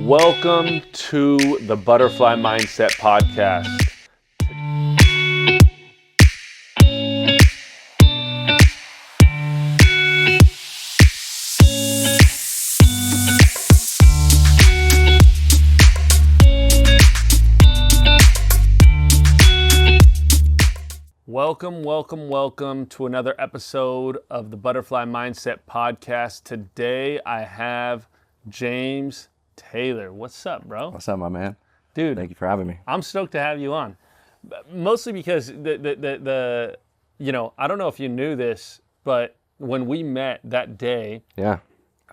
Welcome to the Butterfly Mindset Podcast. Welcome to another episode of the Butterfly Mindset Podcast. Today I have James Taylor. What's up, bro? What's up, my man? Dude, thank you for having me. I'm stoked to have you on. Mostly because I don't know if you knew this, but when we met that day,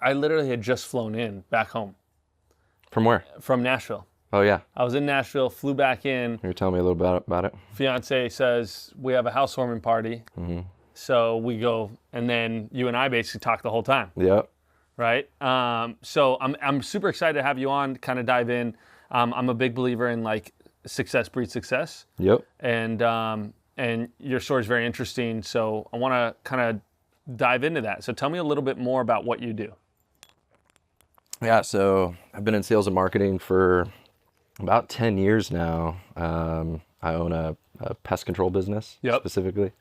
I literally had just flown in back home. From where? From Nashville. Oh, yeah. I was in Nashville, flew back in. You're telling me a little bit about it? Fiance says, we have a housewarming party. Mm-hmm. So we go, and then you and I basically talk the whole time. Yep. Right? So I'm super excited to have you on, kind of dive in. I'm a big believer in like success breeds success. Yep. And your story is very interesting. So I want to kind of dive into that. So tell me a little bit more about what you do. Yeah, so I've been in sales and marketing for about 10 years now. I own a pest control business, specifically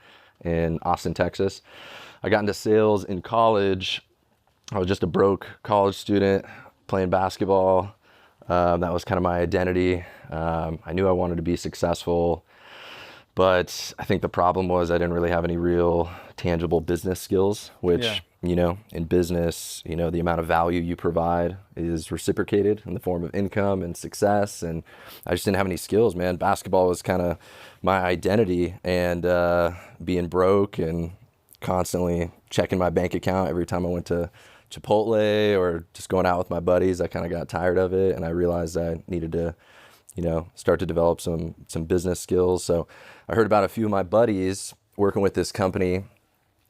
in Austin, Texas. I got into sales in college. I was just a broke college student playing basketball. That was kind of my identity. I knew I wanted to be successful, but I think the problem was I didn't really have any real tangible business skills, which, in business, the amount of value you provide is reciprocated in the form of income and success. And I just didn't have any skills, man. Basketball was kind of my identity, and being broke and constantly checking my bank account every time I went to Chipotle or just going out with my buddies, I kind of got tired of it, and I realized I needed to, start to develop some business skills. So I heard about a few of my buddies working with this company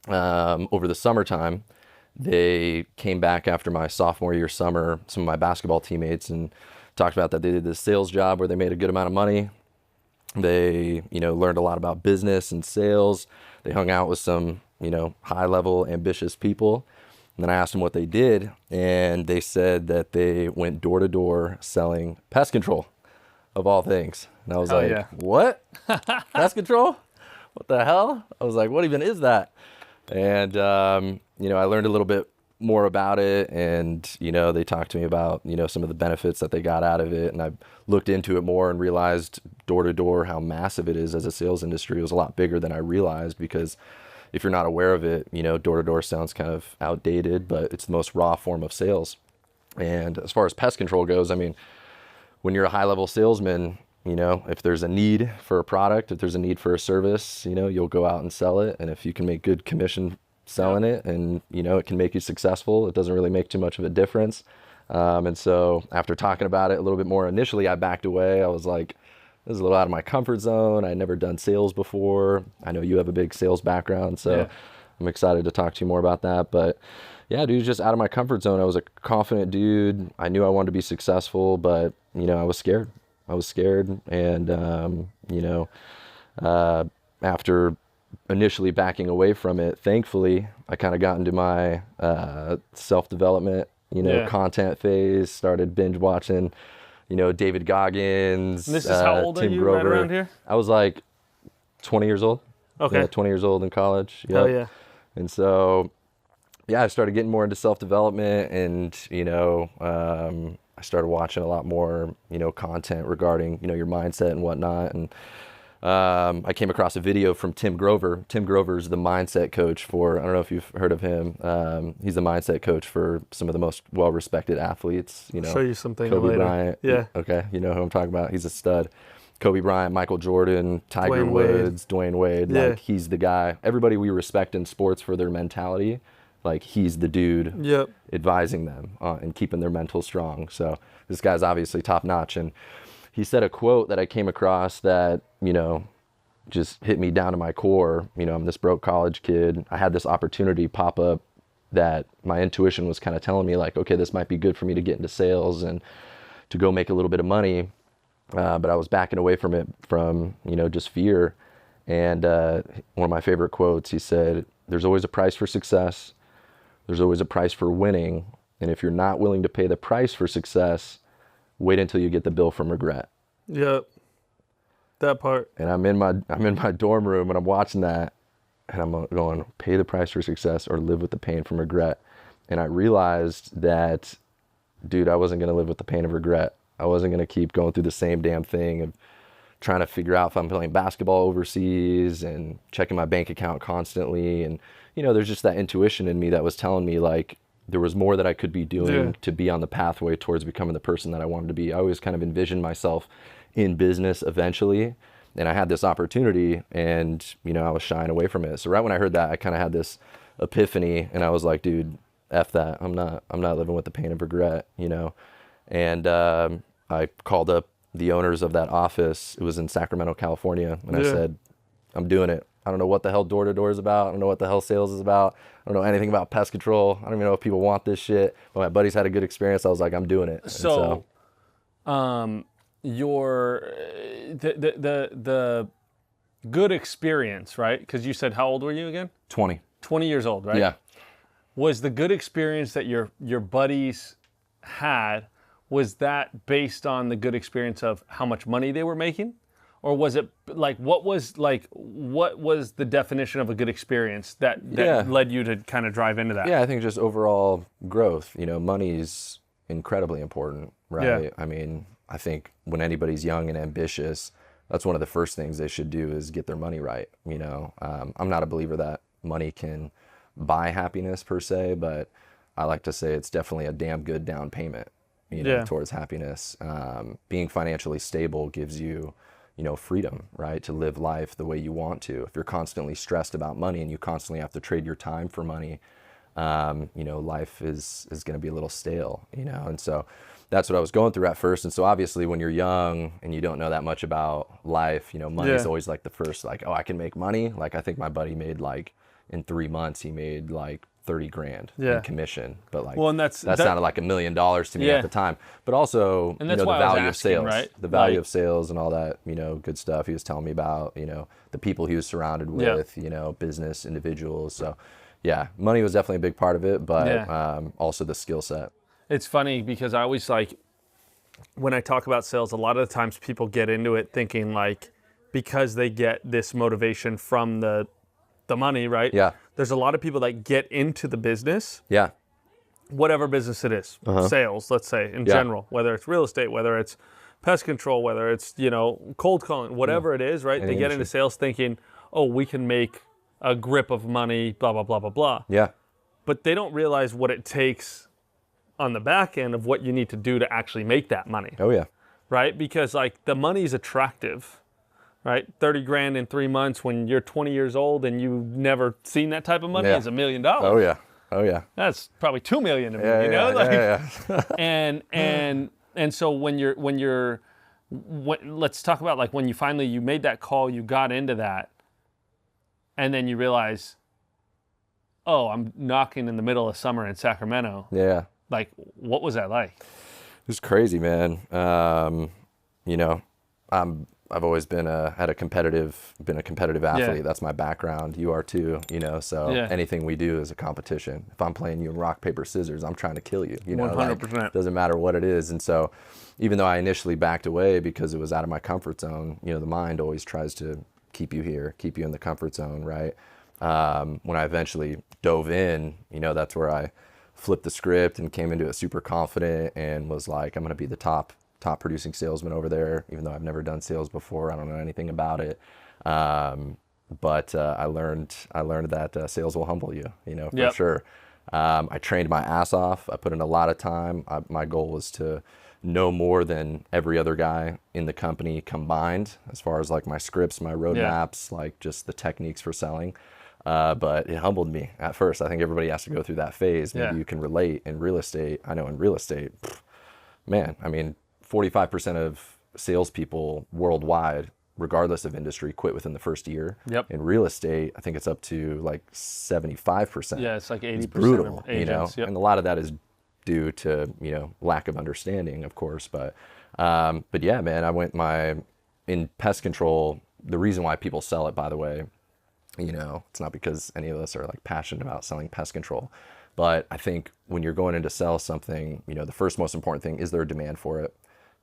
over the summertime. They came back after my sophomore year summer, some of my basketball teammates, and talked about that they did this sales job where they made a good amount of money. They, learned a lot about business and sales. They hung out with some, high-level, ambitious people. And then I asked them what they did, and they said that they went door to door selling pest control, of all things. And I was What? Pest control? What the hell? I was like, what even is that? And, I learned a little bit more about it, and, they talked to me about, some of the benefits that they got out of it. And I looked into it more and realized door to door how massive it is as a sales industry. It was a lot bigger than I realized, because if you're not aware of it, door to door sounds kind of outdated, but it's the most raw form of sales. And as far as pest control goes, when you're a high level salesman, if there's a need for a product, if there's a need for a service, you'll go out and sell it. And if you can make good commission selling it, and, it can make you successful, it doesn't really make too much of a difference. And so after talking about it a little bit more, initially I backed away. I was like, this is a little out of my comfort zone. I'd never done sales before. I know you have a big sales background, so I'm excited to talk to you more about that. But yeah, dude, just out of my comfort zone. I was a confident dude. I knew I wanted to be successful, but, I was scared. And, after initially backing away from it, thankfully, I kind of got into my self-development, content phase, started binge watching David Goggins. And this is how old Tim are you Grover. right around here? I was like 20 years old. Okay. Yeah, 20 years old in college. Hell yeah. And so, I started getting more into self-development, and, I started watching a lot more, content regarding, your mindset and whatnot. And I came across a video from Tim Grover. Tim Grover is the mindset coach for, I don't know if you've heard of him. He's the mindset coach for some of the most well-respected athletes. I'll show you something Kobe later. Bryant. Yeah. Okay, you know who I'm talking about. He's a stud. Kobe Bryant, Michael Jordan, Tiger Woods, Dwayne Wade. Yeah. Like, he's the guy. Everybody we respect in sports for their mentality, like, he's the dude advising them and keeping their mental strong. So this guy's obviously top notch. And he said a quote that I came across that, just hit me down to my core. I'm this broke college kid. I had this opportunity pop up that my intuition was kind of telling me, like, okay, this might be good for me to get into sales and to go make a little bit of money. But I was backing away from it from, just fear. And one of my favorite quotes, he said, there's always a price for success. There's always a price for winning. And if you're not willing to pay the price for success, wait until you get the bill from regret. Yep. That part. And I'm in my dorm room and I'm watching that and I'm going, pay the price for success or live with the pain from regret. And I realized that, dude, I wasn't going to live with the pain of regret. I wasn't going to keep going through the same damn thing of trying to figure out if I'm playing basketball overseas and checking my bank account constantly. And, there's just that intuition in me that was telling me like there was more that I could be doing to be on the pathway towards becoming the person that I wanted to be. I always kind of envisioned myself in business eventually. And I had this opportunity and, I was shying away from it. So right when I heard that, I kind of had this epiphany and I was like, dude, F that. I'm not living with the pain of regret, And I called up the owners of that office. It was in Sacramento, California. And I said, I'm doing it. I don't know what the hell door-to-door is about. I don't know what the hell sales is about. I don't know anything about pest control. I don't even know if people want this shit. But my buddies had a good experience. I was like, I'm doing it. So your the good experience, right? Because you said, how old were you again? 20. 20 years old, right? Yeah. Was the good experience that your buddies had, was that based on the good experience of how much money they were making? Or was it like, what was the definition of a good experience that led you to kind of drive into that? Yeah, I think just overall growth. Money's incredibly important, right? Yeah. I mean, I think when anybody's young and ambitious, that's one of the first things they should do is get their money right. I'm not a believer that money can buy happiness per se, but I like to say it's definitely a damn good down payment, towards happiness. Being financially stable gives you, freedom, right? To live life the way you want to. If you're constantly stressed about money and you constantly have to trade your time for money, life is going to be a little stale, and so that's what I was going through at first. And so obviously when you're young and you don't know that much about life, money is always like the first, like, oh, I can make money. Like I think my buddy made like, in 3 months, he made like 30 grand in commission, but like, that sounded like $1 million to me at the time, but also, the value of sales, right? The value of sales and all that, good stuff he was telling me about, the people he was surrounded with, business individuals. So yeah, money was definitely a big part of it, but also the skill set. It's funny because I always when I talk about sales, a lot of the times people get into it thinking like, because they get this motivation from the money, right? Yeah. There's a lot of people that get into the business. Yeah. Whatever business it is, sales, let's say, in general, whether it's real estate, whether it's pest control, whether it's, cold calling, whatever it is, right? They get into sales thinking, oh, we can make a grip of money, blah, blah, blah, blah, blah. Yeah. But they don't realize what it takes on the back end of what you need to do to actually make that money. Oh, yeah. Right? Because like the money's attractive. Right, 30 grand in 3 months when you're 20 years old and you've never seen that type of money is $1 million. Oh yeah. That's probably 2 million to me. And so let's talk about like when you made that call, you got into that, and then you realize, oh, I'm knocking in the middle of summer in Sacramento. Yeah. Like, what was that like? It was crazy, man. I've always been a competitive athlete. Yeah. That's my background. You are too, so anything we do is a competition. If I'm playing you in rock, paper, scissors, I'm trying to kill you, 100%. Doesn't matter what it is. And so even though I initially backed away because it was out of my comfort zone, the mind always tries to keep you here, keep you in the comfort zone, right? When I eventually dove in, that's where I flipped the script and came into it super confident and was like, I'm going to be the top producing salesman over there, even though I've never done sales before. I don't know anything about it. But I learned that sales will humble you, for sure. I trained my ass off. I put in a lot of time. My goal was to know more than every other guy in the company combined, as far as like my scripts, my roadmaps, like just the techniques for selling. But it humbled me at first. I think everybody has to go through that phase. Maybe you can relate in real estate. I know in real estate, man, I mean, 45% of salespeople worldwide, regardless of industry, quit within the first year. Yep. In real estate, I think it's up to like 75%. Yeah, it's like 80%. It's brutal, of agents, and a lot of that is due to lack of understanding, of course. But yeah, man, in pest control. The reason why people sell it, by the way, it's not because any of us are like passionate about selling pest control, but I think when you're going in to sell something, the first most important thing is there a demand for it.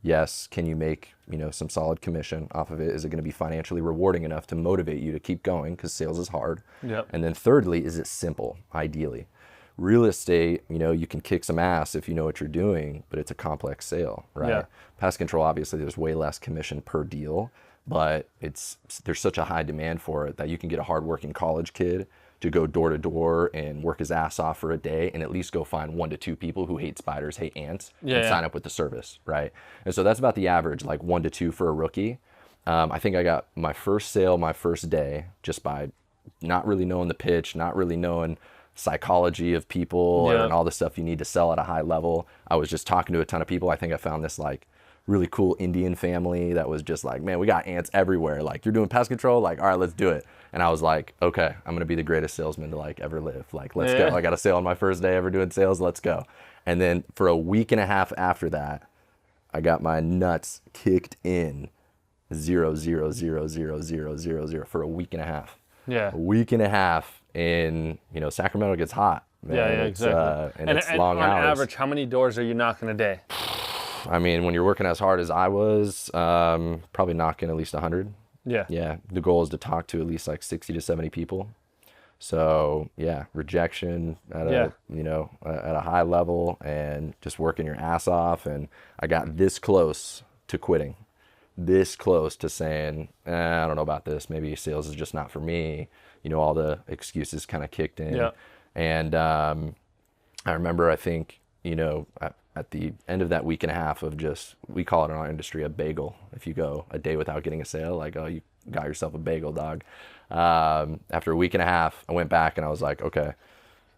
Yes, can you make, some solid commission off of it? Is it going to be financially rewarding enough to motivate you to keep going, because sales is hard? Yep. And then thirdly, is it simple, ideally? Real estate, you can kick some ass if you know what you're doing, but it's a complex sale, right? Yeah. Pest control, obviously, there's way less commission per deal, but there's such a high demand for it that you can get a hardworking college kid to go door to door and work his ass off for a day and at least go find 1 to 2 people who hate spiders, hate ants, and sign up with the service, right? And so that's about the average, like 1 to 2 for a rookie. I think I got my first sale my first day just by not really knowing the pitch, not really knowing psychology of people and all the stuff you need to sell at a high level. I was just talking to a ton of people. I think I found this like really cool Indian family that was just like, man, we got ants everywhere. Like, you're doing pest control? Like, all right, let's do it. And I was like, okay, I'm gonna be the greatest salesman to like ever live. Like, let's go. I got a sale on my first day ever doing sales. Let's go. And then for a week and a half after that, I got my nuts kicked in 0, 0, 0, 0, 0, 0, 0 for a week and a half. Yeah. A week and a half in, Sacramento gets hot. Man. Yeah, exactly. And it's long on hours. On average, how many doors are you knocking a day? I mean, when you're working as hard as I was, probably knocking at least 100. Yeah. Yeah. The goal is to talk to at least like 60 to 70 people. So yeah, rejection at a, at a high level and just working your ass off. And I got this close to quitting, this close to saying, I don't know about this. Maybe sales is just not for me. All the excuses kind of kicked in. Yeah. And I remember, I think, at the end of that week and a half of just, we call it in our industry a bagel. If you go a day without getting a sale, like, oh, you got yourself a bagel, dog. After a week and a half, I went back and I was like, okay,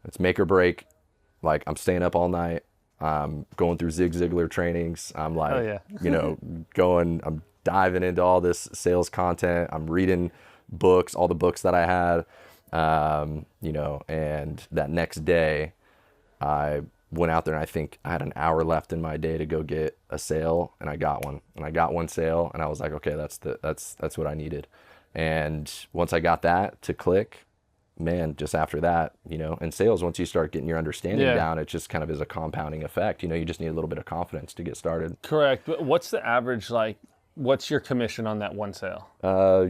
it's make or break. Like, I'm staying up all night. I'm going through Zig Ziglar trainings. I'm like, I'm diving into all this sales content. I'm reading books, all the books that I had, and that next day I went out there and I think I had an hour left in my day to go get a sale, and I got one. And I got one sale and I was like, okay, that's what I needed. And once I got that to click, man, just after that, in sales, once you start getting your understanding down, it just kind of is a compounding effect. You just need a little bit of confidence to get started. Correct. But what's the average, like, what's your commission on that one sale?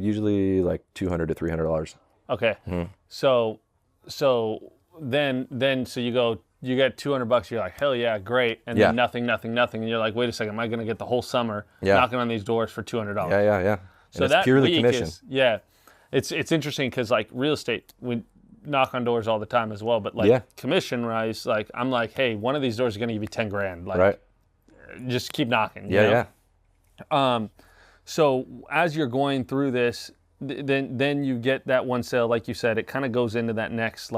Usually like $200 to $300. Okay. Mm-hmm. So then you go, you get $200, you're like, hell yeah, great. And then nothing. And you're like, wait a second, am I going to get the whole summer knocking on these doors for $200? Yeah. So that's purely commission. It's interesting because like real estate, we knock on doors all the time as well. But like commission wise, like I'm like, hey, one of these doors is going to give you 10 grand. Like, just keep knocking. You know? So as you're going through this, then you get that one sale, like you said, it kind of goes into that next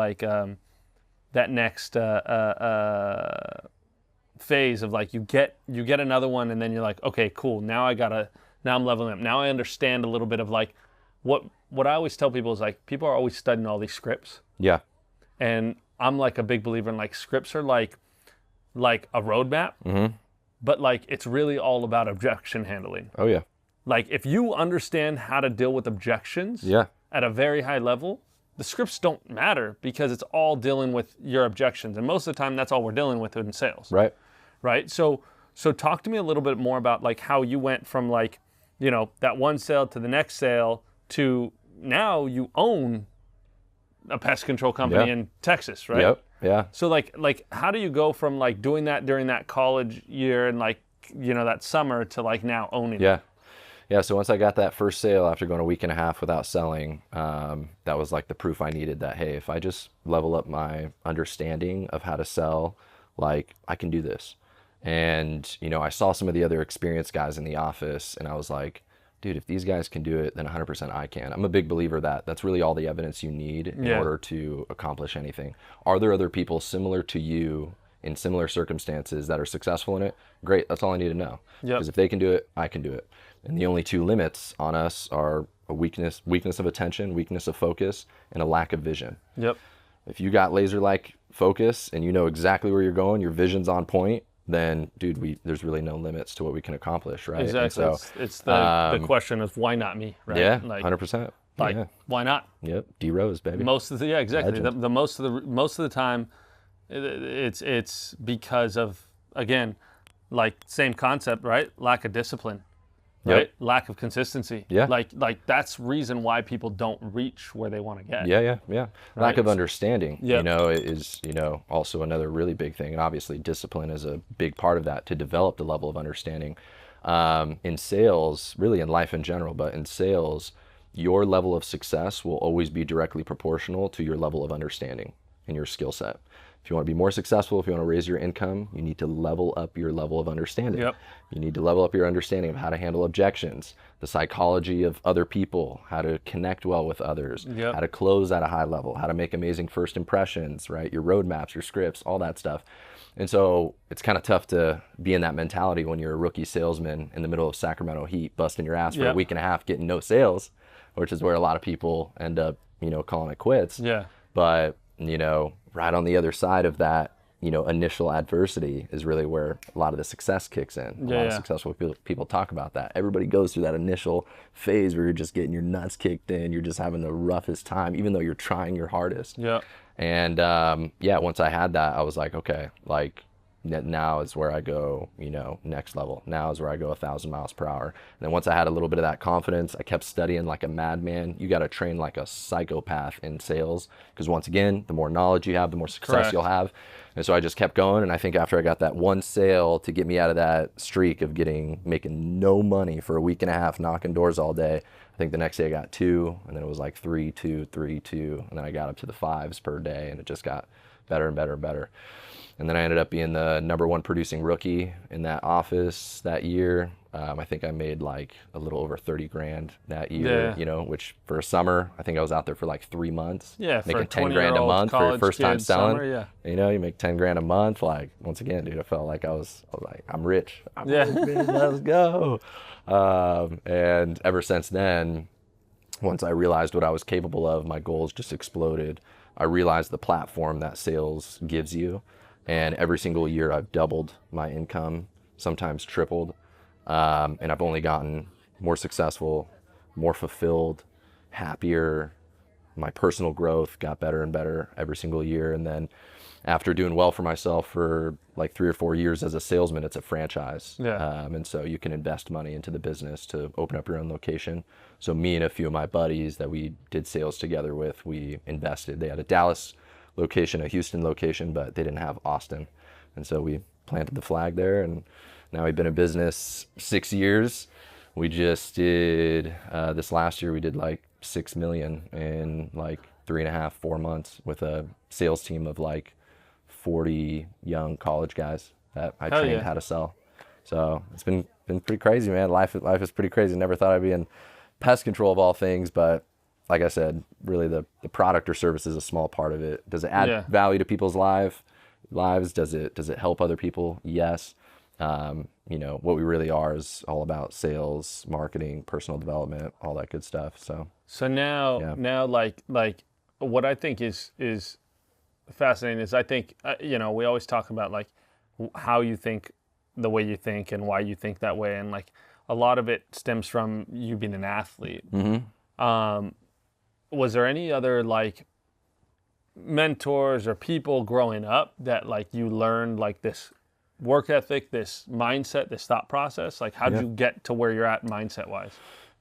phase of like you get another one, and then you're like, okay, cool. Now I'm leveling up. Now I understand a little bit of like what I always tell people is like people are always studying all these scripts. Yeah. And I'm like a big believer in like scripts are like a roadmap, but like it's really all about objection handling. Oh yeah. Like if you understand how to deal with objections at a very high level, the scripts don't matter because it's all dealing with your objections. And most of the time that's all we're dealing with in sales. Right. So talk to me a little bit more about like how you went from like, that one sale to the next sale to now you own a pest control company in Texas, right? Yep. Yeah. So like how do you go from like doing that during that college year and like, that summer to like now owning it? Yeah, so once I got that first sale after going a week and a half without selling, that was like the proof I needed that, hey, if I just level up my understanding of how to sell, like I can do this. And, I saw some of the other experienced guys in the office and I was like, dude, if these guys can do it, then 100% I can. I'm a big believer that that's really all the evidence you need in order to accomplish anything. Are there other people similar to you in similar circumstances that are successful in it? Great, that's all I need to know. Because if they can do it, I can do it. And the only two limits on us are a weakness of attention, weakness of focus, and a lack of vision. If you got laser-like focus and you know exactly where you're going, your vision's on point, then, dude, there's really no limits to what we can accomplish, right? Exactly. So, it's the question of why not me, right? Yeah, like, 100%. Like, why not? Yep, D Rose, baby. Exactly. The most of the time, it's because of, again, like same concept, right? Lack of discipline, right? Yep. Lack of consistency. Yeah. Like that's reason why people don't reach where they want to get. Yeah. Right? Lack of understanding, Yep. is, also another really big thing. And obviously discipline is a big part of that to develop the level of understanding. In sales, really in life in general, but in sales, your level of success will always be directly proportional to your level of understanding and your skill set. If you want to be more successful, if you want to raise your income, you need to level up your level of understanding. Yep. You need to level up your understanding of how to handle objections, the psychology of other people, how to connect well with others, Yep. how to close at a high level, how to make amazing first impressions, right? Your roadmaps, your scripts, all that stuff. And so it's kind of tough to be in that mentality when you're a rookie salesman in the middle of Sacramento heat, busting your ass for a week and a half, getting no sales, which is where a lot of people end up, calling it quits. Yeah. But, right on the other side of that, initial adversity is really where a lot of the success kicks in. A lot of successful people talk about that. Everybody goes through that initial phase where you're just getting your nuts kicked in. You're just having the roughest time, even though you're trying your hardest. Yeah. And once I had that, I was like, okay, like now is where I go, next level. Now is where I go 1,000 miles per hour. And then once I had a little bit of that confidence, I kept studying like a madman. You got to train like a psychopath in sales, because once again, the more knowledge you have, the more success you'll have. And so I just kept going. And I think after I got that one sale to get me out of that streak of making no money for a week and a half, knocking doors all day, I think the next day I got 2, and then it was like 3, 2, 3, 2. And then I got up to the 5s per day, and it just got better and better and better. And then I ended up being the #1 producing rookie in that office that year. I think I made like a little over 30 grand that year, which for a summer, I think I was out there for like 3 months. Yeah, making 10 grand a month for your first time selling. Summer, yeah. You make 10 grand a month. Like, once again, dude, I felt like I was like, I'm rich. Yeah. Let's go. And ever since then, once I realized what I was capable of, my goals just exploded. I realized the platform that sales gives you. And every single year I've doubled my income, sometimes tripled. And I've only gotten more successful, more fulfilled, happier. My personal growth got better and better every single year. And then after doing well for myself for like 3 or 4 years as a salesman, it's a franchise. Yeah. And so you can invest money into the business to open up your own location. So me and a few of my buddies that we did sales together with, we invested. They had a Dallas location, a Houston location, but they didn't have Austin. And so we planted the flag there, and now we've been in business 6 years. We just did, this last year, we did like 6 million in like 3.5, 4 months with a sales team of like 40 young college guys that I trained how to sell. So it's been pretty crazy, man. Life is pretty crazy. Never thought I'd be in pest control of all things, but like I said, really the product or service is a small part of it. Does it add value to people's lives? Does it help other people? Yes. What we really are is all about sales, marketing, personal development, all that good stuff. So now like what I think is fascinating is I think we always talk about like how you think the way you think and why you think that way, and like a lot of it stems from you being an athlete. Mm-hmm. Was there any other like mentors or people growing up that like you learned like this work ethic, this mindset, this thought process? Like how did you get to where you're at mindset wise?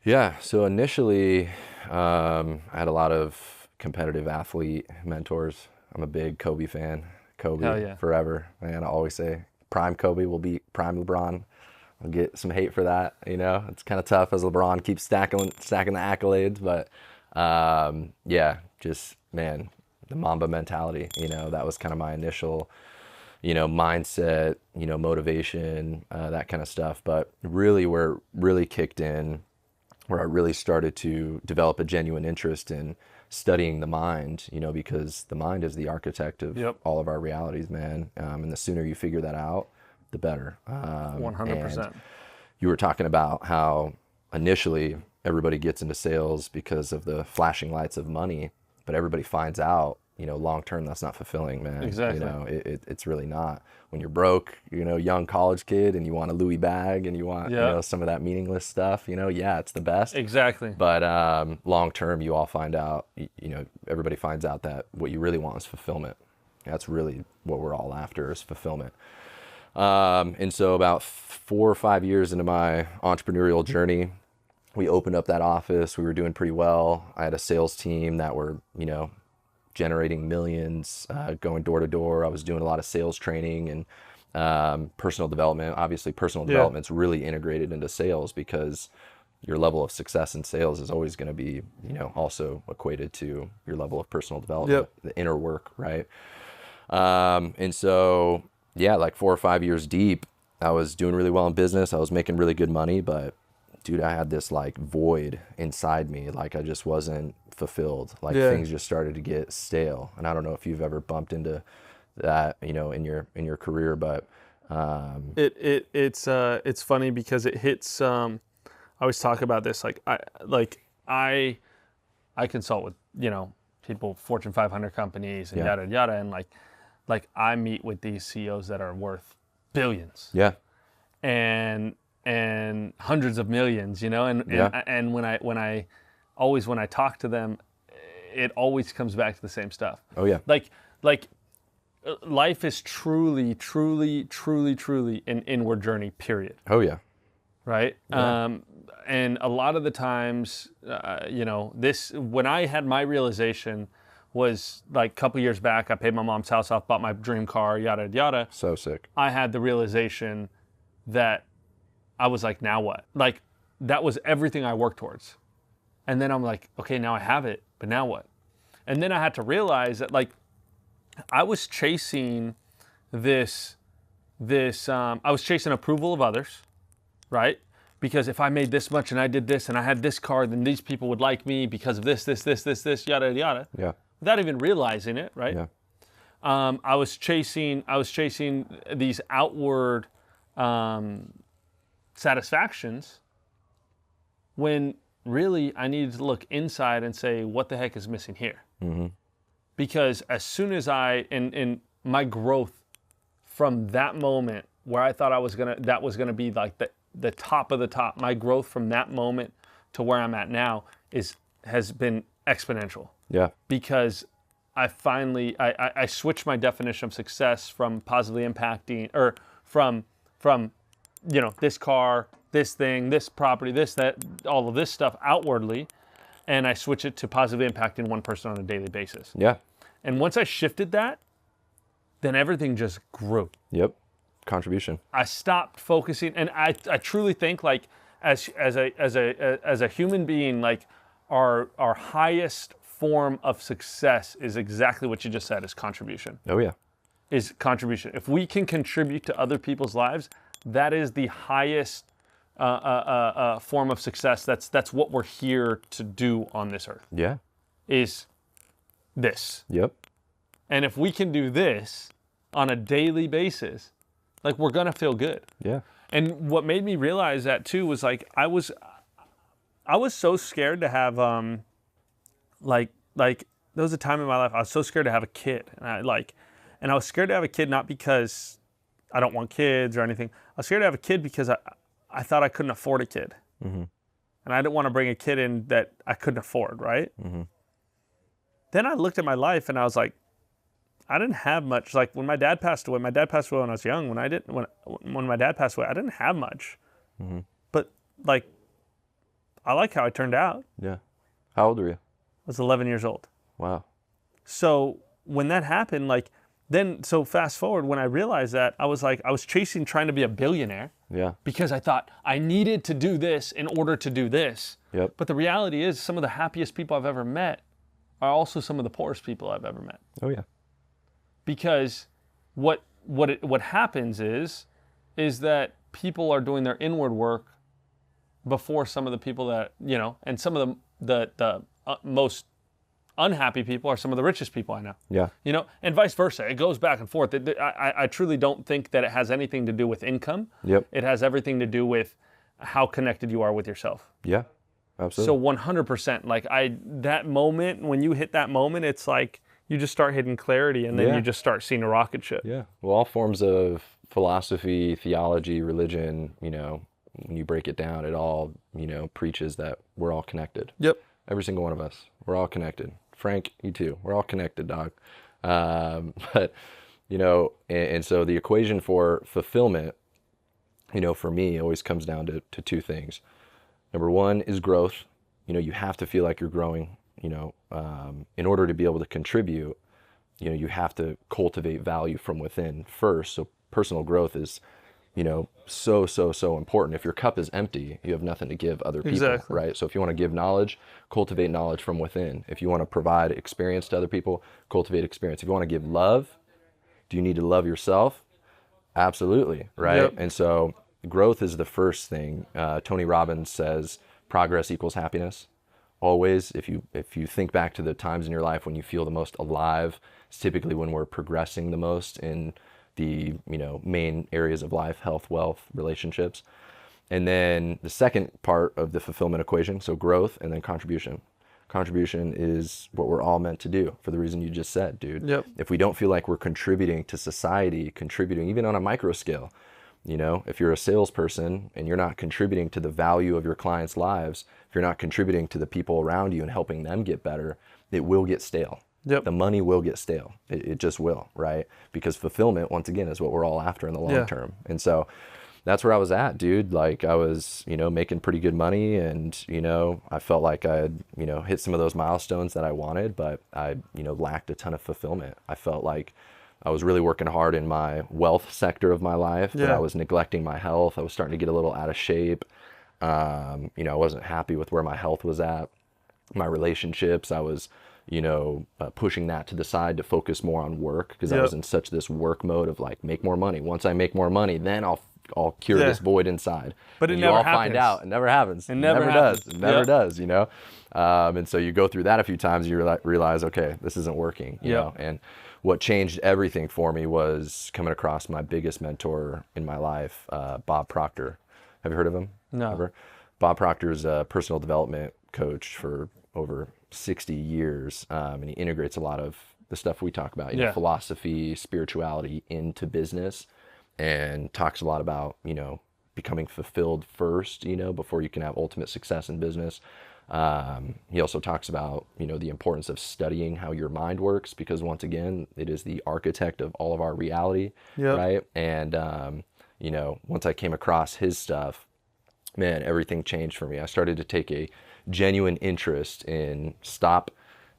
Yeah. So initially, I had a lot of competitive athlete mentors. I'm a big Kobe fan. Kobe forever. Man, I always say prime Kobe will beat prime LeBron. I'll get some hate for that. It's kind of tough as LeBron keeps stacking the accolades, but just man, the Mamba mentality, that was kind of my initial, mindset, motivation, that kind of stuff. But really where it really kicked in, where I really started to develop a genuine interest in studying the mind, because the mind is the architect of all of our realities, man. And the sooner you figure that out, the better. 100%. And you were talking about how initially everybody gets into sales because of the flashing lights of money, but everybody finds out, long term that's not fulfilling, man. Exactly. It's really not. When you're broke, young college kid, and you want a Louis bag and you want some of that meaningless stuff, it's the best. Exactly. But long term, you all find out, everybody finds out that what you really want is fulfillment. That's really what we're all after, is fulfillment. And so about 4 or 5 years into my entrepreneurial journey, we opened up that office. We were doing pretty well. I had a sales team that were, you know, generating millions, going door to door. I was doing a lot of sales training and personal development. Obviously, personal development's really integrated into sales because your level of success in sales is always going to be, you know, also equated to your level of personal development, the inner work, right? And so, yeah, like 4 or 5 years deep, I was doing really well in business. I was making really good money, but dude, I had this like void inside me. Like I just wasn't fulfilled. Like things just started to get stale. And I don't know if you've ever bumped into that, you know, in your career, but it's funny because it hits. I always talk about this. I consult with, you know, people, Fortune 500 companies and yada yada, and like I meet with these CEOs that are worth billions. Yeah. And hundreds of millions, you know, and when I talk to them, it always comes back to the same stuff. Oh yeah. Like life is truly an inward journey, period. Oh yeah. Right. Yeah. And a lot of the times, you know, when I had my realization was like a couple years back. I paid my mom's house off, bought my dream car, yada yada. So sick. I had the realization that I was like, now what? Like, that was everything I worked towards. And then I'm like, okay, now I have it, but now what? And then I had to realize that, like, I was chasing I was chasing approval of others, right? Because if I made this much and I did this and I had this car, then these people would like me because of this, yada, yada. Yeah. Without even realizing it, right? Yeah. I was chasing these outward satisfactions when really I needed to look inside and say, what the heck is missing here? Mm-hmm. Because as soon as in my growth from that moment where I thought that was gonna be like the top of the top, my growth from that moment to where I'm at now has been exponential. Yeah. Because I finally I switched my definition of success from positively impacting, or from you know, this car, this thing, this property, this, that, all of this stuff outwardly, and I switch it to positively impacting one person on a daily basis. Yeah. And once I shifted that, then everything just grew. Yep. Contribution. I stopped focusing, and I truly think, like, as a human being, like, our highest form of success is exactly what you just said, is contribution. Oh yeah. Is contribution. If we can contribute to other people's lives, that is the highest form of success. That's what we're here to do on this earth. Yeah. Is this. Yep. And if we can do this on a daily basis, like, we're gonna feel good. Yeah. And what made me realize that too was, like, I was so scared to have like there was a time in my life I was so scared to have a kid, and I was scared to have a kid, not because I don't want kids or anything. I was scared to have a kid because I thought I couldn't afford a kid. Mm-hmm. And I didn't want to bring a kid in that I couldn't afford, right? Mm-hmm. Then I looked at my life and I was like, I didn't have much. Like, when my dad passed away when I was young. When my dad passed away, I didn't have much. Mm-hmm. But, like, I like how I turned out. Yeah. How old were you? I was 11 years old. Wow. So when that happened, like, so fast forward, when I realized that, I was chasing trying to be a billionaire. Yeah. Because I thought I needed to do this in order to do this. Yep. But the reality is, some of the happiest people I've ever met are also some of the poorest people I've ever met. Oh yeah. Because what happens is that people are doing their inward work before some of the people that, you know, and some of the most unhappy people are some of the richest people I know. Yeah. You know, and vice versa. It goes back and forth. I truly don't think that it has anything to do with income. Yep. It has everything to do with how connected you are with yourself. Yeah. Absolutely. So 100%. Like, that moment, when you hit that moment, it's like you just start hitting clarity, and then you just start seeing a rocket ship. Yeah. Well, all forms of philosophy, theology, religion, you know, when you break it down, it all, you know, preaches that we're all connected. Yep. Every single one of us. We're all connected. Frank, you too. We're all connected, dog. But You know, and so the equation for fulfillment, you know, for me always comes down to two things. Number one is growth. You know, you have to feel like you're growing, you know, in order to be able to contribute, you know, you have to cultivate value from within first. So personal growth is, you know, so important. If your cup is empty, you have nothing to give other people, right? So if you want to give knowledge, cultivate knowledge from within. If you want to provide experience to other people, cultivate experience. If you want to give love, do you need to love yourself? Absolutely, right? Yep. And so growth is the first thing. Tony Robbins says progress equals happiness. Always, if you think back to the times in your life when you feel the most alive, it's typically when we're progressing the most in the, you know, main areas of life: health, wealth, relationships. And then the second part of the fulfillment equation, so growth and then contribution. Contribution is what we're all meant to do for the reason you just said, dude. Yep. If we don't feel like we're contributing to society, contributing even on a micro scale, you know, if you're a salesperson and you're not contributing to the value of your clients' lives, if you're not contributing to the people around you and helping them get better, it will get stale. Yep. The money will get stale. It just will, right? Because fulfillment, once again, is what we're all after in the long term. And so that's where I was at, dude. Like, I was, you know, making pretty good money, and, you know, I felt like I had, you know, hit some of those milestones that I wanted, but I, you know, lacked a ton of fulfillment. I felt like I was really working hard in my wealth sector of my life, but I was neglecting my health. I was starting to get a little out of shape. You know, I wasn't happy with where my health was at. My relationships, I was, you know, pushing that to the side to focus more on work, because I was in such this work mode of like, make more money. Once I make more money, then I'll cure this void inside. But it never happens. Find out. It never happens. It never does. It never does, you know? And so you go through that a few times, you realize, okay, this isn't working, you know? And what changed everything for me was coming across my biggest mentor in my life, Bob Proctor. Have you heard of him? No. Ever? Bob Proctor is a personal development coach for over 60 years, and he integrates a lot of the stuff we talk about, you know, philosophy, spirituality into business, and talks a lot about, you know, becoming fulfilled first, you know, before you can have ultimate success in business. He also talks about, you know, the importance of studying how your mind works, because once again, it is the architect of all of our reality, right? And, you know, once I came across his stuff, man, everything changed for me. I started to take a genuine interest in stop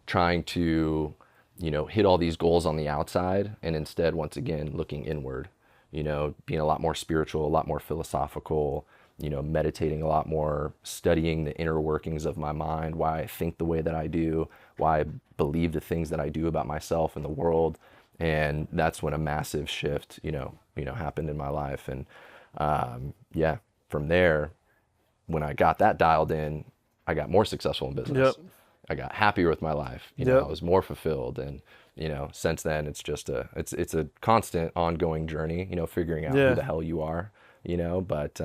trying to, you know, hit all these goals on the outside, and instead, once again, looking inward, you know, being a lot more spiritual, a lot more philosophical, you know, meditating a lot more, studying the inner workings of my mind, why I think the way that I do, why I believe the things that I do about myself and the world. And that's when a massive shift, you know, happened in my life. And from there, when I got that dialed in, I got more successful in business. I got happier with my life. You know, I was more fulfilled. And, you know, since then, it's just it's a constant ongoing journey, you know, figuring out who the hell you are, you know, but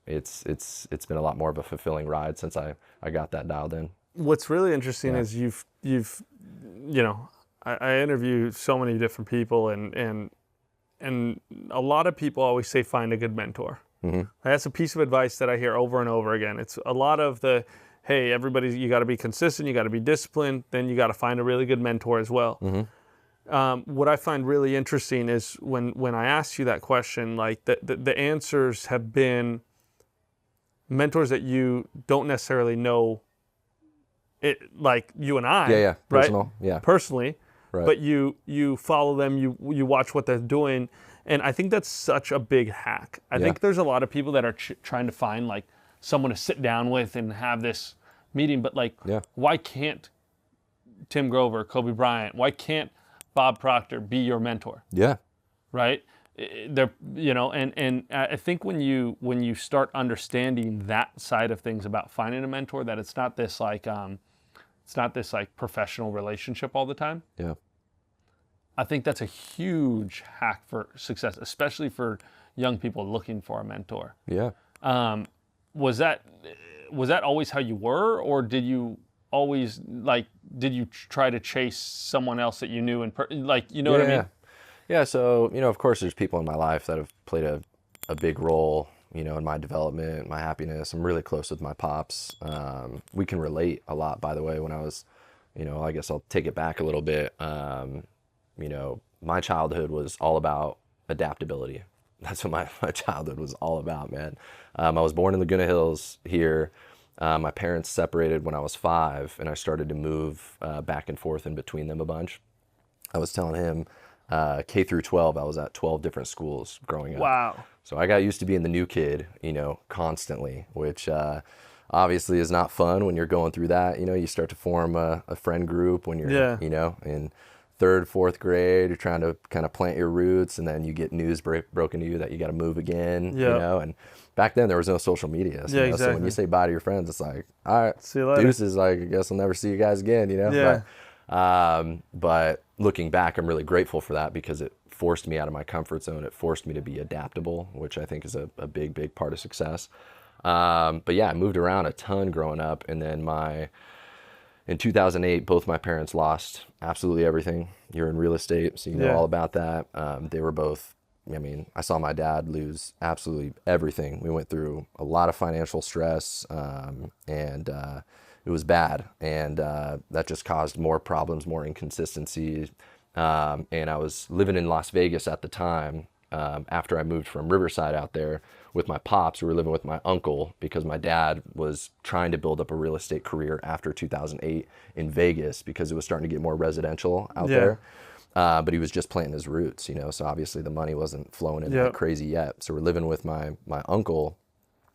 it's been a lot more of a fulfilling ride since I got that dialed in. What's really interesting is you've, you know, I interview so many different people, and a lot of people always say, find a good mentor. Mm-hmm. That's a piece of advice that I hear over and over again. It's a lot of the, hey, you got to be consistent, you got to be disciplined, then you got to find a really good mentor as well. Mm-hmm. What I find really interesting is when I asked you that question, like the answers have been mentors that you don't necessarily know, it like you and I, personal, right? Personally, right. But you follow them, you watch what they're doing, and I think that's such a big hack. I think there's a lot of people that are trying to find like someone to sit down with and have this meeting, but like, why can't Tim Grover, Kobe Bryant, why can't Bob Proctor be your mentor? Yeah. Right? They're, you know, and I think when you start understanding that side of things about finding a mentor, that it's not this like professional relationship all the time. Yeah. I think that's a huge hack for success, especially for young people looking for a mentor. Yeah. Was that always how you were, or did you always did you try to chase someone else that you knew what I mean? Yeah. So, you know, of course there's people in my life that have played a big role, you know, in my development, my happiness. I'm really close with my pops. We can relate a lot, by the way. When I was, you know, I guess I'll take it back a little bit. You know, my childhood was all about adaptability. That's what my childhood was all about, man. I was born in Laguna Hills here. My parents separated when I was 5, and I started to move back and forth in between them a bunch. I was telling him, K through 12, I was at 12 different schools growing up. Wow. So I got used to being the new kid, constantly, which obviously is not fun when you're going through that. You start to form a friend group when you're, in 3rd, 4th grade, you're trying to kind of plant your roots, and then you get news broken to you that you got to move again, and back then there was no social media. So, exactly. So when you say bye to your friends, it's like, all right, see you later. Deuces, like, I guess I'll never see you guys again, Yeah. But looking back, I'm really grateful for that because it forced me out of my comfort zone. It forced me to be adaptable, which I think is a big, big part of success. But yeah, I moved around a ton growing up, and then in 2008, both my parents lost absolutely everything. You're in real estate, so you know all about that. They were both, I saw my dad lose absolutely everything. We went through a lot of financial stress, and it was bad. And that just caused more problems, more inconsistencies. And I was living in Las Vegas at the time. After I moved from Riverside out there with my pops, we were living with my uncle because my dad was trying to build up a real estate career after 2008 in Vegas because it was starting to get more residential out there. But he was just planting his roots, so obviously the money wasn't flowing in like crazy yet. So we're living with my uncle,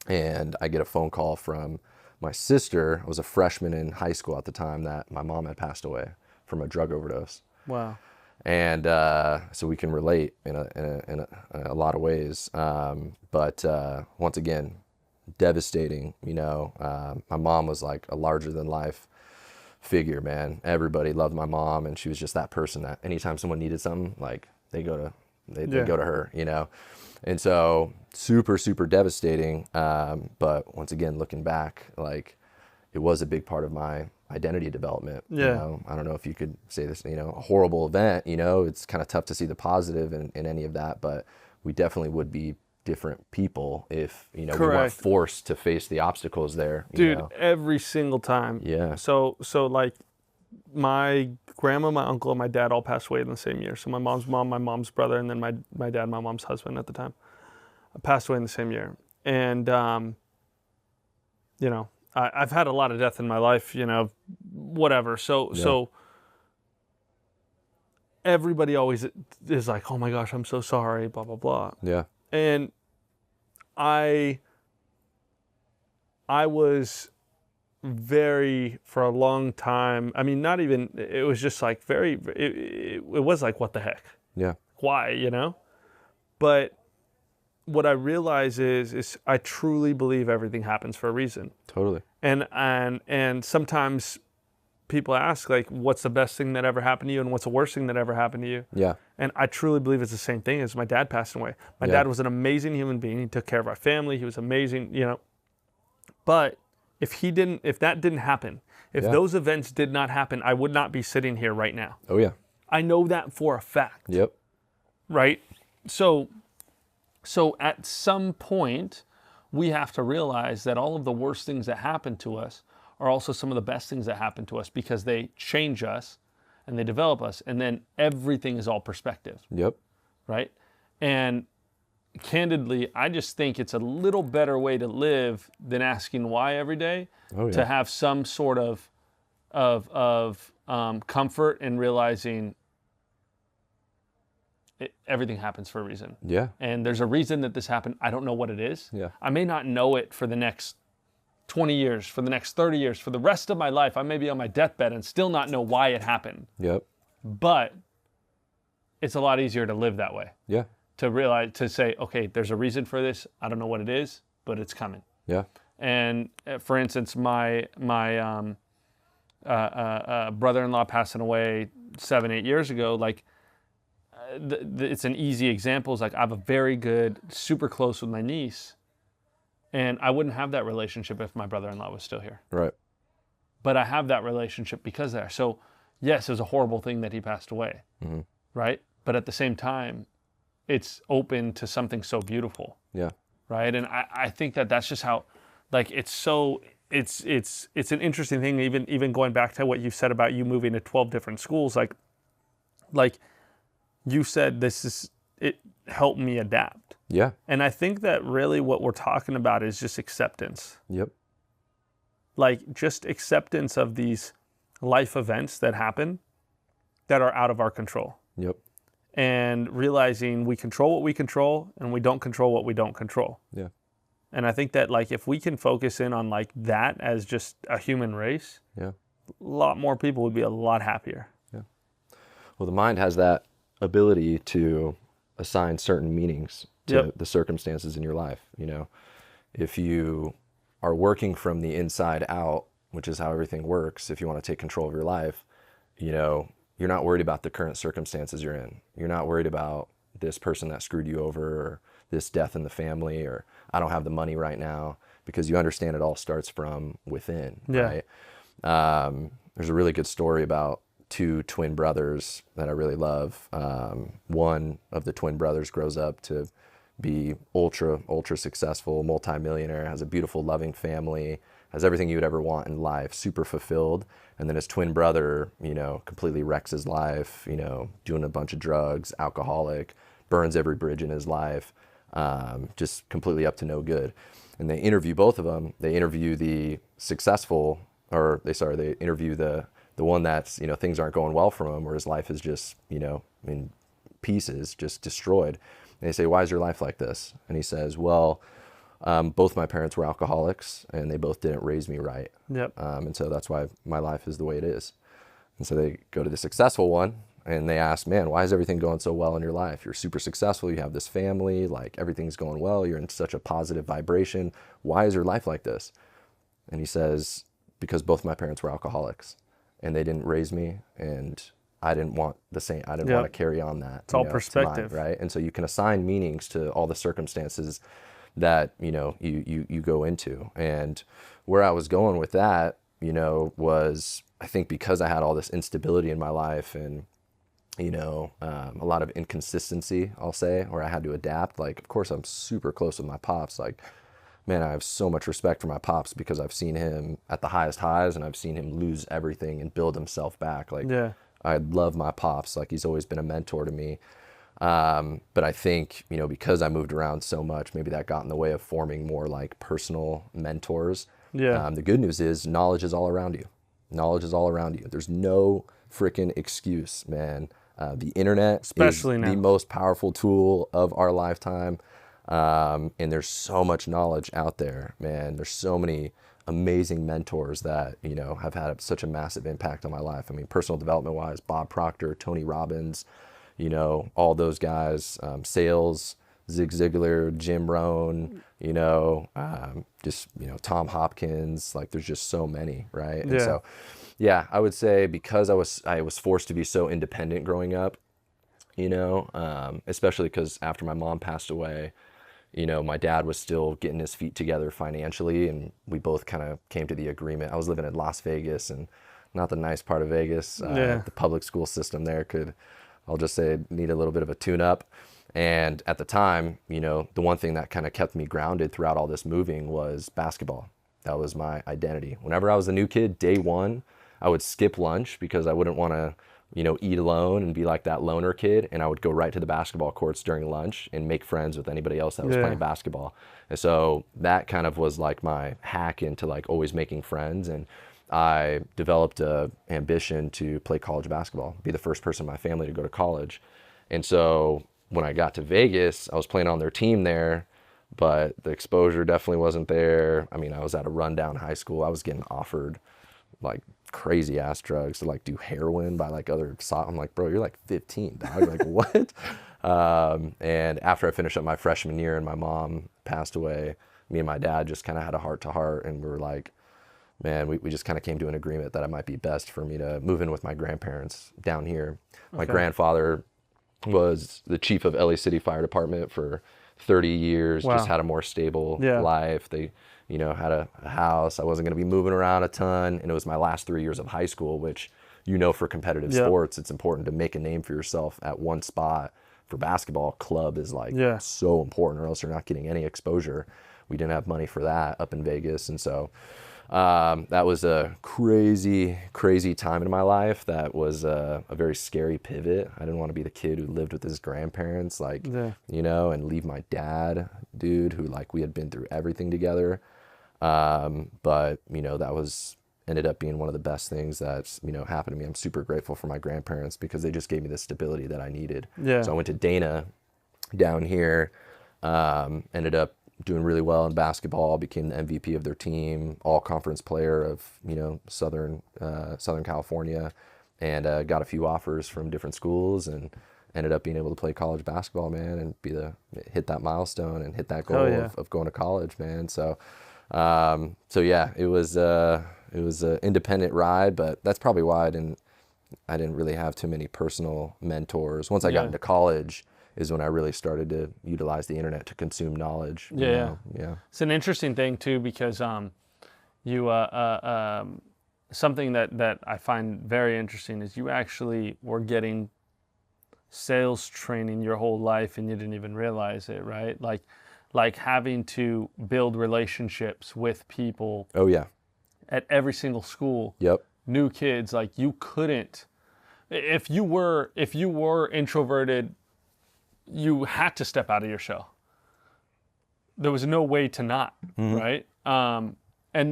and I get a phone call from my sister. I was a freshman in high school at the time that my mom had passed away from a drug overdose. Wow. And so we can relate in a lot of ways. But once again, devastating. My mom was like a larger than life figure, man. Everybody loved my mom, and she was just that person that anytime someone needed something, like they go to her, And so super, super devastating. But once again, looking back, like it was a big part of my identity development. I don't know if you could say this, a horrible event, it's kind of tough to see the positive in any of that, but we definitely would be different people if, we weren't forced to face the obstacles there. Dude, every single time. Yeah. So like my grandma, my uncle, and my dad all passed away in the same year. So my mom's mom, my mom's brother, and then my dad, my mom's husband at the time, passed away in the same year. And, I've had a lot of death in my life, whatever. So everybody always is like, oh my gosh, I'm so sorry, blah, blah, blah. Yeah. And I was very, for a long time, not even, it was just like it was like, what the heck? Yeah. Why, But what I realize is I truly believe everything happens for a reason. Totally. And sometimes people ask, like, what's the best thing that ever happened to you and what's the worst thing that ever happened to you? Yeah. And I truly believe it's the same thing as my dad passing away. My dad was an amazing human being. He took care of our family. He was amazing, But if that didn't happen, if those events did not happen, I would not be sitting here right now. Oh yeah. I know that for a fact. Yep. Right? So at some point, we have to realize that all of the worst things that happen to us are also some of the best things that happen to us because they change us and they develop us. And then everything is all perspective. Yep. Right? And candidly, I just think it's a little better way to live than asking why every day. To have some sort of comfort in realizing everything happens for a reason. Yeah. And there's a reason that this happened. I don't know what it is. Yeah. I may not know it for the next 20 years, for the next 30 years, for the rest of my life. I may be on my deathbed and still not know why it happened. Yep. But it's a lot easier to live that way. Yeah. To realize, to say, okay, there's a reason for this. I don't know what it is, but it's coming. Yeah. And for instance, my brother-in-law passing away 7-8 years ago, like, it's an easy example. It's like I have a very good, super close with my niece, and I wouldn't have that relationship if my brother-in-law was still here. Right. But I have that relationship because there. So yes, it was a horrible thing that he passed away, right? But at the same time, it's open to something so beautiful. Yeah. Right. And I think that's just how, like, it's an interesting thing. Even going back to what you said about you moving to 12 different schools, like you said it helped me adapt. Yeah. And I think that really what we're talking about is just acceptance. Yep. Like just acceptance of these life events that happen that are out of our control. Yep. And realizing we control what we control and we don't control what we don't control. Yeah. And I think that like if we can focus in on like that as just a human race, yeah, a lot more people would be a lot happier. Yeah. Well, the mind has that ability to assign certain meanings to the circumstances in your life. You know, if you are working from the inside out, which is how everything works, if you want to take control of your life, you know, you're not worried about the current circumstances you're in. You're not worried about this person that screwed you over, or this death in the family, or I don't have the money right now, because you understand it all starts from within, right? There's a really good story about two twin brothers that I really love. One of the twin brothers grows up to be ultra successful, multimillionaire, has a beautiful, loving family, has everything you would ever want in life, super fulfilled. And then his twin brother, you know, completely wrecks his life, you know, doing a bunch of drugs, alcoholic, burns every bridge in his life, just completely up to no good. And they interview both of them. They interview the successful, they interview the one that's, you know, things aren't going well for him, where his life is just, you know, in pieces, just destroyed. And they say, why is your life like this? And he says, well, both my parents were alcoholics and they both didn't raise me right. And so that's why my life is the way it is. And so they go to the successful one and they ask, man, why is everything going so well in your life? You're super successful. You have this family, like everything's going well. You're in such a positive vibration. Why is your life like this? And he says, because both my parents were alcoholics and they didn't raise me, and I didn't want the same. I didn't want to carry on that. It's all perspective, right? And so you can assign meanings to all the circumstances that, you know, you go into. And where I was going with that, you know, was I think because I had all this instability in my life and, you know, a lot of inconsistency, I'll say, where I had to adapt. Like, of course, I'm super close with my pops. Like, man, I have so much respect for my pops because I've seen him at the highest highs and I've seen him lose everything and build himself back. Like, I love my pops. Like, he's always been a mentor to me. But I think, you know, because I moved around so much, maybe that got in the way of forming more like personal mentors. The good news is knowledge is all around you. Knowledge is all around you. There's no freaking excuse, man. The internet especially is now, the most powerful tool of our lifetime. And there's so much knowledge out there, man. There's so many amazing mentors that, you know, have had such a massive impact on my life. I mean, personal development wise, Bob Proctor, Tony Robbins, you know, all those guys, sales, Zig Ziglar, Jim Rohn, you know, just, you know, Tom Hopkins, like there's just so many, right? And so, yeah, I would say because I was forced to be so independent growing up, you know, especially because after my mom passed away, you know, my dad was still getting his feet together financially, and we both kind of came to the agreement. I was living in Las Vegas, and not the nice part of Vegas. The public school system there I'll just say, need a little bit of a tune-up. And at the time, you know, the one thing that kind of kept me grounded throughout all this moving was basketball. That was my identity. Whenever I was a new kid, day one, I would skip lunch because I wouldn't want to, you know, eat alone and be like that loner kid. And I would go right to the basketball courts during lunch and make friends with anybody else that was playing basketball. And so that kind of was like my hack into like always making friends. And I developed a ambition to play college basketball, be the first person in my family to go to college. And so when I got to Vegas, I was playing on their team there, but the exposure definitely wasn't there. I mean, I was at a rundown high school. I was getting offered like crazy ass drugs to like do heroin by like other, I'm like, bro, you're like 15, dog. Like what? And after I finished up my freshman year and my mom passed away, me and my dad just kind of had a heart to heart, and we were like, man, we just kind of came to an agreement that it might be best for me to move in with my grandparents down here. My grandfather was the chief of LA City Fire Department for 30 years, just had a more stable life. They, you know, had a house. I wasn't going to be moving around a ton. And it was my last 3 years of high school, which, you know, for competitive sports, it's important to make a name for yourself at one spot. For basketball, club is like so important, or else you're not getting any exposure. We didn't have money for that up in Vegas. And so That was a crazy, crazy time in my life. That was a very scary pivot. I didn't want to be the kid who lived with his grandparents, like, you know, and leave my dad, dude, who like we had been through everything together. But, you know, that ended up being one of the best things that's, you know, happened to me. I'm super grateful for my grandparents because they just gave me the stability that I needed. Yeah. So I went to Dana down here, ended up doing really well in basketball, became the MVP of their team, all conference player of, you know, Southern California, and got a few offers from different schools and ended up being able to play college basketball, man, and hit that milestone and hit that goal of going to college, man. So yeah, it was an independent ride, but that's probably why I didn't really have too many personal mentors. Once I got into college is when I really started to utilize the internet to consume knowledge. Yeah. It's an interesting thing too, because something that I find very interesting is you actually were getting sales training your whole life and you didn't even realize it, right? Like having to build relationships with people. Oh yeah. At every single school. Yep. New kids, like you couldn't, if you were introverted, you had to step out of your shell. There was no way to not, right? And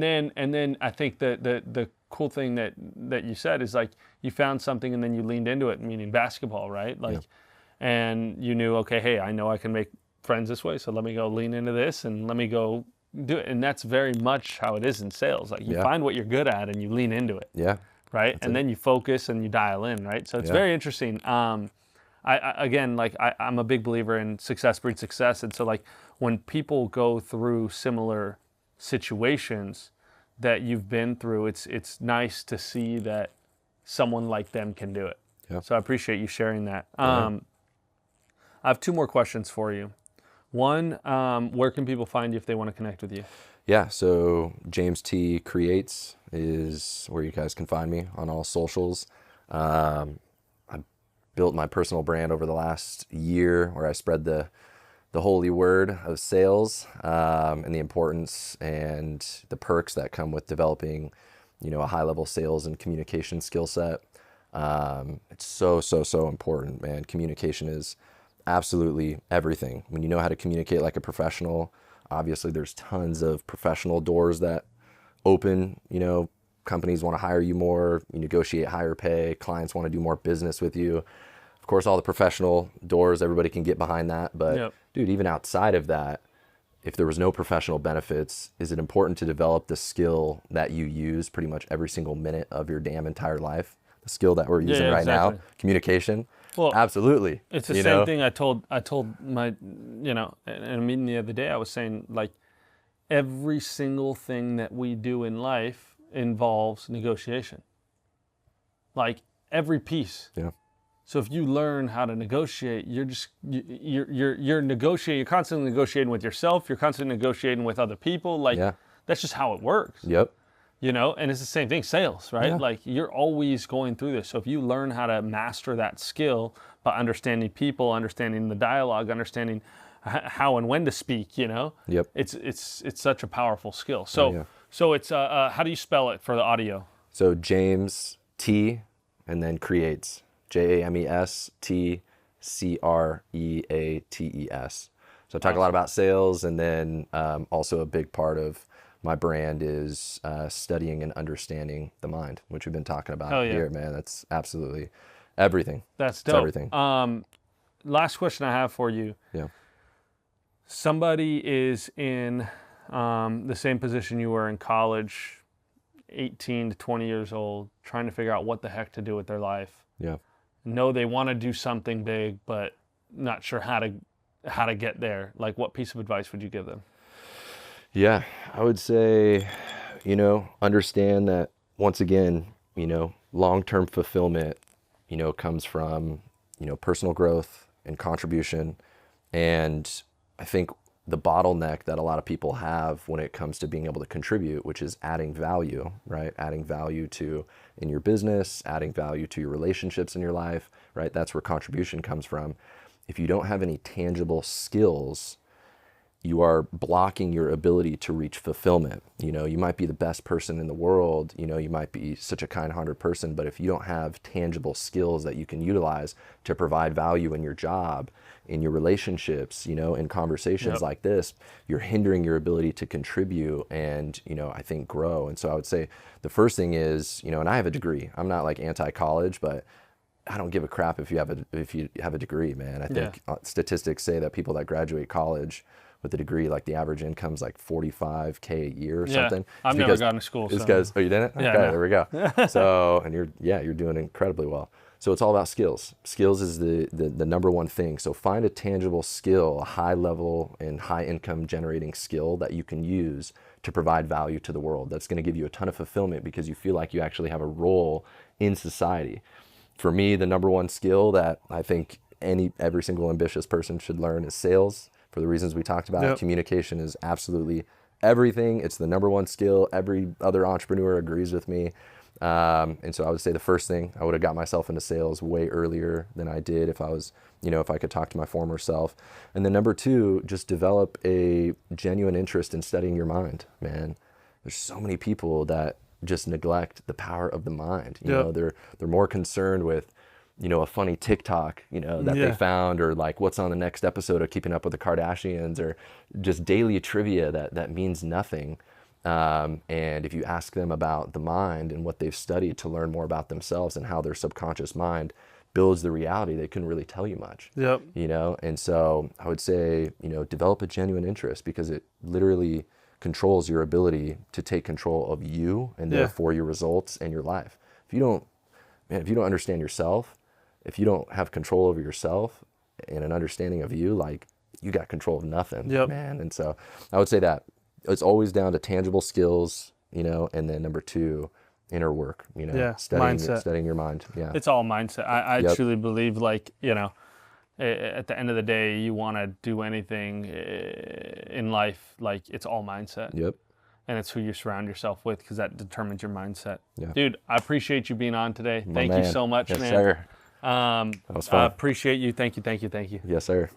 then I think the cool thing that you said is like you found something and then you leaned into it, meaning basketball, right? Like, and you knew, okay, hey, I know I can make friends this way, so let me go lean into this and let me go do it. And that's very much how it is in sales. Like you find what you're good at and you lean into it. Yeah. Right. And then you focus and you dial in. Right. So it's very interesting. I'm a big believer in success breeds success. And so like when people go through similar situations that you've been through, it's nice to see that someone like them can do it. Yeah. So I appreciate you sharing that. I have two more questions for you. One, where can people find you if they want to connect with you? Yeah, so James T Creates is where you guys can find me on all socials. I built my personal brand over the last year where I spread the holy word of sales, and the importance and the perks that come with developing, you know, a high level sales and communication skill set. It's so important, man. Communication is absolutely everything. When you know how to communicate like a professional, obviously there's tons of professional doors that open, you know, companies want to hire you more, you negotiate higher pay, clients want to do more business with you. Of course, all the professional doors, everybody can get behind that. But dude, even outside of that, if there was no professional benefits, is it important to develop the skill that you use pretty much every single minute of your damn entire life? The skill that we're using right now, communication. Well, absolutely. It's the same thing I told my, you know, in a meeting the other day, I was saying like every single thing that we do in life involves negotiation. Like every piece. Yeah. So if you learn how to negotiate, you're negotiating, you're constantly negotiating with yourself, you're constantly negotiating with other people. Like that's just how it works. Yep. You know, and it's the same thing, sales, right? Yeah. Like you're always going through this. So if you learn how to master that skill by understanding people, understanding the dialogue, understanding how and when to speak, you know, it's such a powerful skill. So so it's how do you spell it for the audio? So James T and then Creates, JamesTCreates. So I talk a lot about sales, and then also a big part of my brand is studying and understanding the mind, which we've been talking about here, man. That's absolutely everything. That's dope. It's everything. Last question I have for you. Yeah. Somebody is in the same position you were in college, 18 to 20 years old, trying to figure out what the heck to do with their life. Yeah. Know they want to do something big, but not sure how to get there. Like, what piece of advice would you give them? Yeah, I would say, you know, understand that once again, you know, long-term fulfillment, you know, comes from, you know, personal growth and contribution. And I think the bottleneck that a lot of people have when it comes to being able to contribute, which is adding value, right? Adding value in your business, adding value to your relationships in your life, right? That's where contribution comes from. If you don't have any tangible skills, you are blocking your ability to reach fulfillment. You know, you might be the best person in the world, you know, you might be such a kind-hearted person, but if you don't have tangible skills that you can utilize to provide value in your job, in your relationships, you know, in conversations like this, you're hindering your ability to contribute and, you know, I think grow. And so I would say the first thing is, you know, and I have a degree. I'm not like anti-college, but I don't give a crap if you have a degree, man. I think statistics say that people that graduate college with a degree, like the average income's like $45K a year or something. I've never gone to school. It's because, oh, you didn't? Yeah, okay, there we go. So, and you're doing incredibly well. So it's all about skills. Skills is the number one thing. So find a tangible skill, a high level and high income generating skill that you can use to provide value to the world. That's going to give you a ton of fulfillment because you feel like you actually have a role in society. For me, the number one skill that I think every single ambitious person should learn is sales. For the reasons we talked about, communication is absolutely everything. It's the number one skill. Every other entrepreneur agrees with me. And so I would say the first thing, I would have got myself into sales way earlier than I did if I was, you know, if I could talk to my former self. And then number two, just develop a genuine interest in studying your mind, man. There's so many people that just neglect the power of the mind. You know, they're more concerned with, you know, a funny TikTok, you know, that they found, or like what's on the next episode of Keeping Up with the Kardashians, or just daily trivia that means nothing. And if you ask them about the mind and what they've studied to learn more about themselves and how their subconscious mind builds the reality, they couldn't really tell you much. You know, and so I would say, you know, develop a genuine interest, because it literally controls your ability to take control of you and therefore your results and your life. If you don't understand yourself, if you don't have control over yourself and an understanding of you, like, you got control of nothing, man. And so I would say that it's always down to tangible skills, you know, and then number two, inner work, you know, studying your mind. It's all mindset. I truly believe, like, you know, at the end of the day, you want to do anything in life, like, it's all mindset. And it's who you surround yourself with, because that determines your mindset. Dude, I appreciate you being on today. Thank you so much, man. Yes, sir. That was fun. I appreciate you. Thank you. Yes, sir.